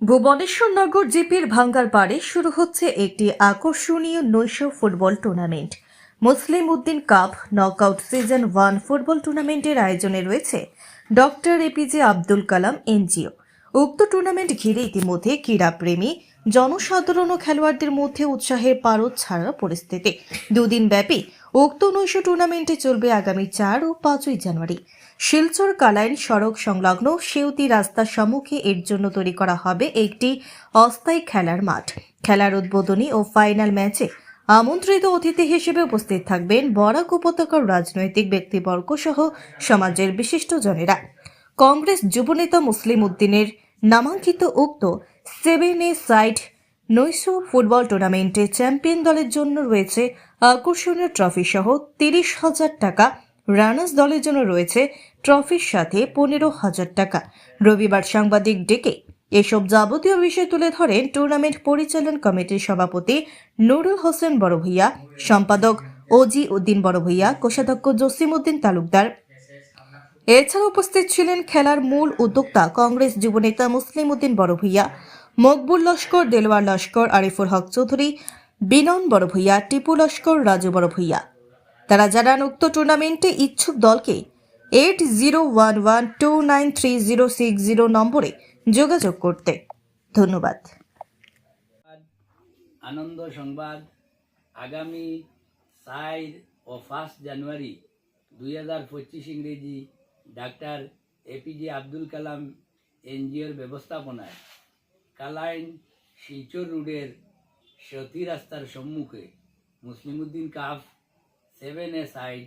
ভুবনেশ্বর নগর জিপির ভাঙ্গার পাড়ে শুরু হচ্ছে একটি আকর্ষণীয় নৈশ football tournament. Muslim Uddin cup knockout season 1 football টুর্নামেন্টের আয়োজনে রয়েছে doctor APJ Abdul Kalam NGO. উক্ত টুর্নামেন্ট ঘিরে ইতিমধ্যে ক্রীড়াপ্রেমী জনসাধারণ ও খেলোয়াড়দের মধ্যে উৎসাহের পারদ ছাড়া পরিস্থিতি। দুদিন ব্যাপী উক্ত নৈশ টুর্নামেন্টে চলবে আগামী 4 ও 5ই জানুয়ারি। শিলচর কালাইন সড়ক সংলগ্ন সেউতি রাস্তার সম্মুখে এর জন্য তৈরি করা হবে একটি অস্থায়ী খেলার মাঠ। খেলার উদ্বোধনী ও ফাইনাল ম্যাচে আমন্ত্রিত অতিথি হিসেবে উপস্থিত থাকবেন বরাক উপত্যকার রাজনৈতিক ব্যক্তিবর্গ সহ সমাজের বিশিষ্টজনেরা। কংগ্রেস যুবনেতা মুসলিম উদ্দিনের নামাঙ্কিত উক্ত 7A সাইড নৈশ ফুটবল টুর্নামেন্টে চ্যাম্পিয়ন দলের জন্য রয়েছে আকর্ষণীয় ট্রফি সহ 30,000 টাকা। রানার্স দলের জন্য রয়েছে ট্রফির সাথে 15,000 টাকা। রবিবার সাংবাদিক ডেকে এসব যাবতীয় বিষয় তুলে ধরেন টুর্নামেন্ট পরিচালন কমিটির সভাপতি নুরুল হোসেন বড়ভূইয়া, সম্পাদক ওজি উদ্দিন বড়ভূইয়া, কোষাধ্যক্ষ জসিম উদ্দিন তালুকদার। এছাড়া উপস্থিত ছিলেন খেলার মূল উদ্যোক্তা কংগ্রেস যুবনেতা মুসলিম উদ্দিন বড়ভূইয়া, মকবুল লস্কর, দেলোয়ার লস্কর, আরিফুল হক চৌধুরী, বিনন বড়ভূইয়া, টিপু লস্কর, রাজু বড়ভূইয়া। তারা জানান উক্ত টুর্নামেন্টে ইচ্ছুক দলকে 8011293060 নম্বরে যোগাযোগ করতে। ধন্যবাদ। আনন্দ সংবাদ আগামী 4 ও 5 জানুয়ারি 2025 ইংরেজি ডাক্তার এপিজে আব্দুল কালাম এনজিওর ব্যবস্থাপনায় কালাইন শিলচর রোডের সেউতি রাস্তার সম্মুখে Muslimuddin cup 7A side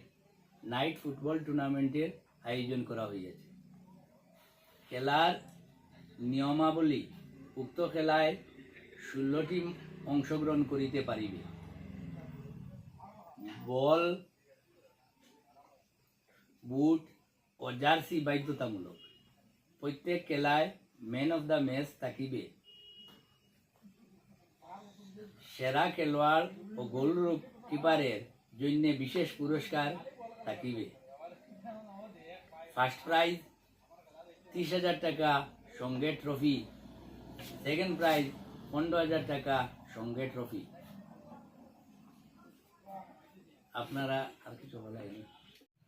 night football টুর্নামেন্টের আয়োজন করা হয়েছে। খেলার নিয়মাবলী উক্ত খেলায় 16 টিম অংশগ্রহণ করিতে পারিবে। বল, বুট ও জার্সি বাধ্যতামূলক। প্রত্যেক খেলায় ম্যান অফ দ্য ম্যাচ থাকিবে। সেরা খেলোয়াড় ও গোলকিপারের জন্য বিশেষ পুরস্কার থাকিবে। ফার্স্ট প্রাইজ 30,000 টাকা সঙ্গে ট্রফি, সেকেন্ড প্রাইজ 15,000 টাকা সঙ্গে ট্রফি। আপনারা আর কিছু বলেন?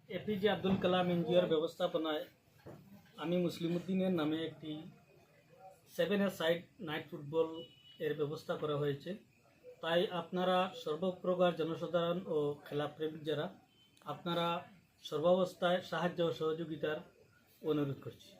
এপিজে আব্দুল কালাম এনজিওর ব্যবস্থাপনায় আমি মুসলিম উদ্দিনের নামে একটি 7A সাইড নাইট ফুটবল এর ব্যবস্থা করা হয়েছে। তাই আপনারা সর্বপ্রকার জনসাধারণ ও খেলাপ্রেমিক যারা আপনারা সর্বাবস্থায় সাহায্য ও সহযোগিতার অনুরোধ করছি।